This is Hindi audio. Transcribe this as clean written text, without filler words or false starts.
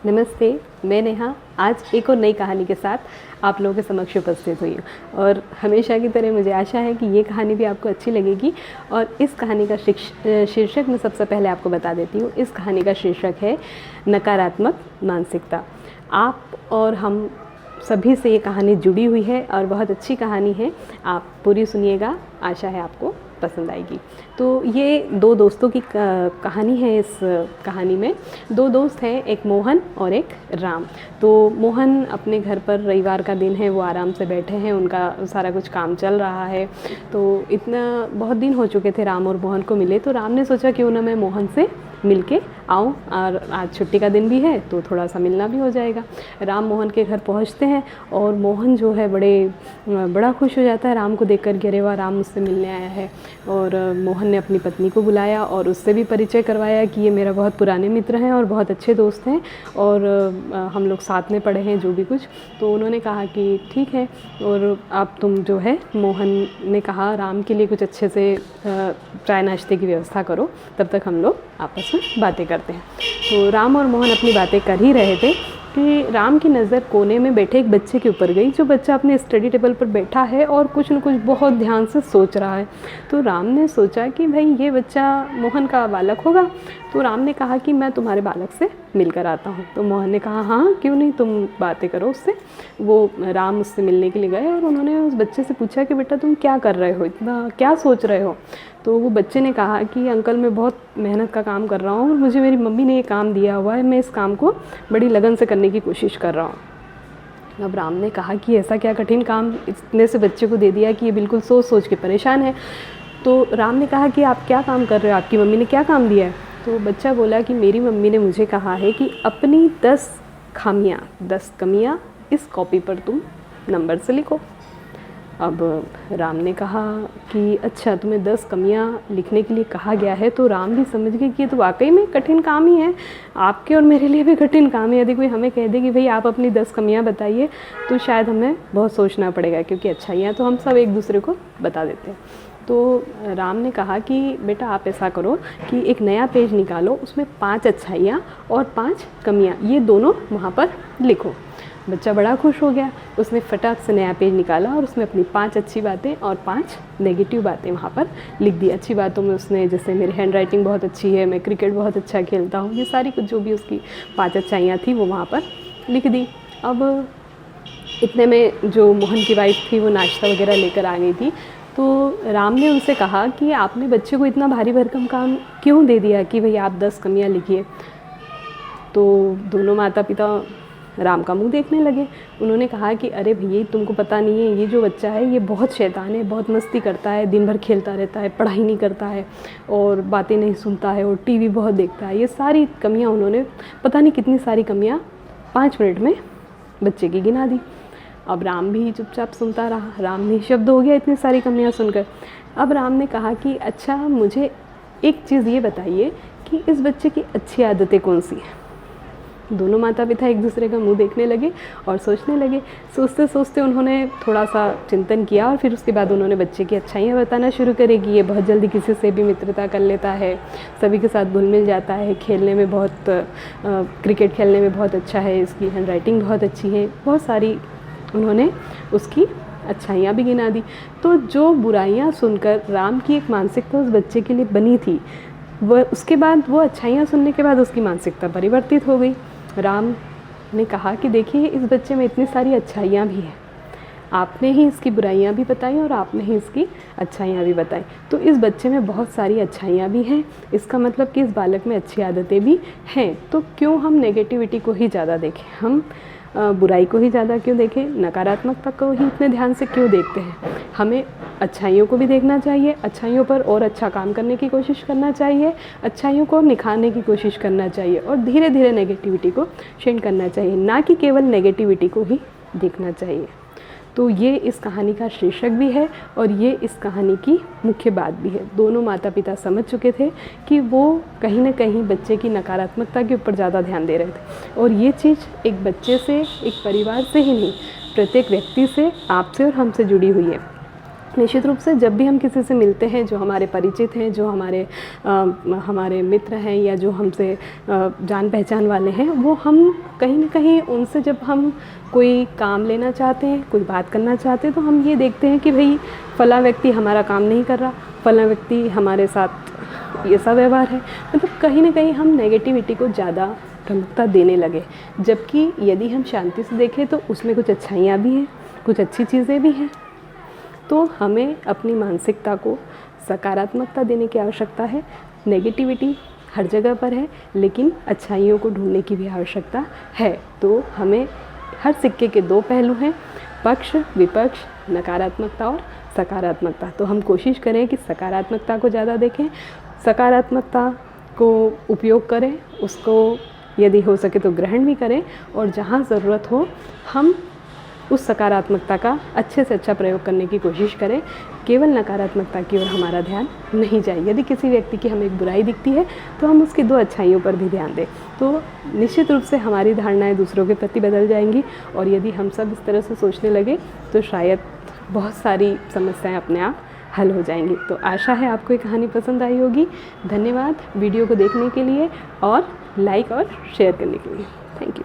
नमस्ते, मैं नेहा आज एक और नई कहानी के साथ आप लोगों के समक्ष उपस्थित हुई हूँ और हमेशा की तरह मुझे आशा है कि ये कहानी भी आपको अच्छी लगेगी। और इस कहानी का शीर्षक मैं सबसे पहले आपको बता देती हूँ। इस कहानी का शीर्षक है नकारात्मक मानसिकता। आप और हम सभी से ये कहानी जुड़ी हुई है और बहुत अच्छी कहानी है। आप पूरी सुनिएगा, आशा है आपको पसंद आएगी। तो ये दो दोस्तों की कहानी है। इस कहानी में दो दोस्त हैं, एक मोहन और एक राम। तो मोहन अपने घर पर, रविवार का दिन है, वो आराम से बैठे हैं, उनका सारा कुछ काम चल रहा है। तो इतना बहुत दिन हो चुके थे राम और मोहन को मिले, तो राम ने सोचा क्यों ना मैं मोहन से मिलके आऊँ, और आज छुट्टी का दिन भी है तो थोड़ा सा मिलना भी हो जाएगा। राम मोहन के घर पहुंचते हैं और मोहन जो है बड़ा खुश हो जाता है राम को देखकर कि अरे वाह, राम मुझसे मिलने आया है। और मोहन ने अपनी पत्नी को बुलाया और उससे भी परिचय करवाया कि ये मेरा बहुत पुराने मित्र हैं और बहुत अच्छे दोस्त हैं और हम लोग साथ में पढ़े हैं जो भी कुछ। तो उन्होंने कहा कि ठीक है, और अब तुम जो है, मोहन ने कहा राम के लिए कुछ अच्छे से चाय नाश्ते की व्यवस्था करो, तब तक हम लोग आपस में बातें करते हैं। तो राम और मोहन अपनी बातें कर ही रहे थे कि राम की नज़र कोने में बैठे एक बच्चे के ऊपर गई, जो बच्चा अपने स्टडी टेबल पर बैठा है और कुछ न कुछ बहुत ध्यान से सोच रहा है। तो राम ने सोचा कि भाई ये बच्चा मोहन का बालक होगा। तो राम ने कहा कि मैं तुम्हारे बालक से मिलकर आता हूँ। तो मोहन ने कहा हाँ क्यों नहीं, तुम बातें करो उससे। वो राम उससे मिलने के लिए गए और उन्होंने उस बच्चे से पूछा कि बेटा तुम क्या कर रहे हो, इतना क्या सोच रहे हो। तो वो बच्चे ने कहा कि अंकल मैं बहुत मेहनत का काम कर रहा हूँ और मुझे मेरी मम्मी ने ये काम दिया हुआ है, मैं इस काम को बड़ी लगन से करने की कोशिश कर रहा हूँ। अब राम ने कहा कि ऐसा क्या कठिन काम इतने से बच्चे को दे दिया कि ये बिल्कुल सोच सोच के परेशान है। तो राम ने कहा कि आप क्या काम कर रहे हो, आपकी मम्मी ने क्या काम दिया है। तो बच्चा बोला कि मेरी मम्मी ने मुझे कहा है कि अपनी 10 कमियाँ इस कॉपी पर तुम नंबर से लिखो। अब राम ने कहा कि अच्छा, तुम्हें 10 कमियाँ लिखने के लिए कहा गया है। तो राम भी समझ गए कि ये तो वाकई में कठिन काम ही है, आपके और मेरे लिए भी कठिन काम है। यदि कोई हमें कह दे कि भाई आप अपनी 10 कमियाँ बताइए, तो शायद हमें बहुत सोचना पड़ेगा, क्योंकि अच्छाइयाँ तो हम सब एक दूसरे को बता देते हैं। तो राम ने कहा कि बेटा आप ऐसा करो कि एक नया पेज निकालो, उसमें 5 अच्छाइयाँ और 5 कमियाँ, ये दोनों वहाँ पर लिखो। बच्चा बड़ा खुश हो गया, उसने फटाक से नया पेज निकाला और उसमें अपनी 5 अच्छी बातें और 5 नेगेटिव बातें वहाँ पर लिख दी। अच्छी बातों में उसने, जैसे मेरी हैंड राइटिंग बहुत अच्छी है, मैं क्रिकेट बहुत अच्छा खेलता हूँ, ये सारी कुछ जो भी उसकी 5 अच्छाइयाँ थी वो वहाँ पर लिख दी। अब इतने में जो मोहन की वाइफ थी वो नाश्ता वगैरह लेकर आ गई थी। तो राम ने उनसे कहा कि आपने बच्चे को इतना भारी भरकम काम क्यों दे दिया कि भाई आप 10 कमियाँ लिखिए। तो दोनों माता पिता राम का मुंह देखने लगे। उन्होंने कहा कि अरे भैया तुमको पता नहीं है, ये जो बच्चा है ये बहुत शैतान है, बहुत मस्ती करता है, दिन भर खेलता रहता है, पढ़ाई नहीं करता है और बातें नहीं सुनता है और टीवी बहुत देखता है। ये सारी कमियां उन्होंने, पता नहीं कितनी सारी कमियां 5 मिनट में बच्चे की गिना दी। अब राम भी चुपचाप सुनता रहा, राम निःशब्द हो गया इतनी सारी कमियां सुनकर। अब राम ने कहा कि अच्छा मुझे एक चीज़ ये बताइए कि इस बच्चे की अच्छी आदतें कौन सी हैं। दोनों माता पिता एक दूसरे का मुंह देखने लगे और सोचने लगे। सोचते सोचते उन्होंने थोड़ा सा चिंतन किया और फिर उसके बाद उन्होंने बच्चे की अच्छाइयाँ बताना शुरू करी कि ये बहुत जल्दी किसी से भी मित्रता कर लेता है, सभी के साथ घुल मिल जाता है, खेलने में बहुत क्रिकेट खेलने में बहुत अच्छा है, इसकी हैंड राइटिंग बहुत अच्छी है, बहुत सारी उन्होंने उसकी अच्छाइयाँ भी गिना दी। तो जो बुराइयाँ सुनकर राम की एक मानसिकता उस बच्चे के लिए बनी थी, वह उसके बाद वो अच्छाइयाँ सुनने के बाद उसकी मानसिकता परिवर्तित हो गई। राम ने कहा कि देखिए इस बच्चे में इतनी सारी अच्छाइयाँ भी हैं, आपने ही इसकी बुराइयाँ भी बताई और आपने ही इसकी अच्छाइयाँ भी बताई, तो इस बच्चे में बहुत सारी अच्छाइयाँ भी हैं। इसका मतलब कि इस बालक में अच्छी आदतें भी हैं। तो क्यों हम नेगेटिविटी को ही ज़्यादा देखें, हम बुराई को ही ज़्यादा क्यों देखें, नकारात्मकता को ही इतने ध्यान से क्यों देखते हैं। हमें अच्छाइयों को भी देखना चाहिए, अच्छाइयों पर और अच्छा काम करने की कोशिश करना चाहिए, अच्छाइयों को निखारने की कोशिश करना चाहिए और धीरे धीरे नेगेटिविटी को शेड करना चाहिए, ना कि केवल नेगेटिविटी को ही देखना चाहिए। तो ये इस कहानी का शीर्षक भी है और ये इस कहानी की मुख्य बात भी है। दोनों माता पिता समझ चुके थे कि वो कहीं ना कहीं बच्चे की नकारात्मकता के ऊपर ज़्यादा ध्यान दे रहे थे, और ये चीज़ एक बच्चे से, एक परिवार से ही नहीं, प्रत्येक व्यक्ति से, आपसे और हमसे जुड़ी हुई है। निश्चित रूप से जब भी हम किसी से मिलते हैं जो हमारे परिचित हैं, जो हमारे मित्र हैं या जो हमसे जान पहचान वाले हैं, वो हम कहीं ना कहीं उनसे जब हम कोई काम लेना चाहते हैं, कोई बात करना चाहते हैं, तो हम ये देखते हैं कि भाई फला व्यक्ति हमारा काम नहीं कर रहा, फला व्यक्ति हमारे साथ ये सब व्यवहार है। मतलब कहीं ना कहीं हम नेगेटिविटी को ज़्यादा प्रमुखता देने लगे, जबकि यदि हम शांति से देखें तो उसमें कुछ अच्छाइयाँ भी हैं, कुछ अच्छी चीज़ें भी हैं। तो हमें अपनी मानसिकता को सकारात्मकता देने की आवश्यकता है। नेगेटिविटी हर जगह पर है, लेकिन अच्छाइयों को ढूंढने की भी आवश्यकता है। तो हमें हर सिक्के के दो पहलू हैं, पक्ष विपक्ष, नकारात्मकता और सकारात्मकता। तो हम कोशिश करें कि सकारात्मकता को ज़्यादा देखें, सकारात्मकता को उपयोग करें, उसको यदि हो सके तो ग्रहण भी करें, और जहाँ ज़रूरत हो हम उस सकारात्मकता का अच्छे से अच्छा प्रयोग करने की कोशिश करें। केवल नकारात्मकता की ओर हमारा ध्यान नहीं जाए। यदि किसी व्यक्ति की हमें एक बुराई दिखती है तो हम उसकी दो अच्छाइयों पर भी ध्यान दें, तो निश्चित रूप से हमारी धारणाएं दूसरों के प्रति बदल जाएंगी। और यदि हम सब इस तरह से सोचने लगे तो शायद बहुत सारी समस्याएं अपने आप हल हो जाएंगी। तो आशा है आपको ये कहानी पसंद आई होगी। धन्यवाद वीडियो को देखने के लिए और लाइक और शेयर करने के लिए। Thank you.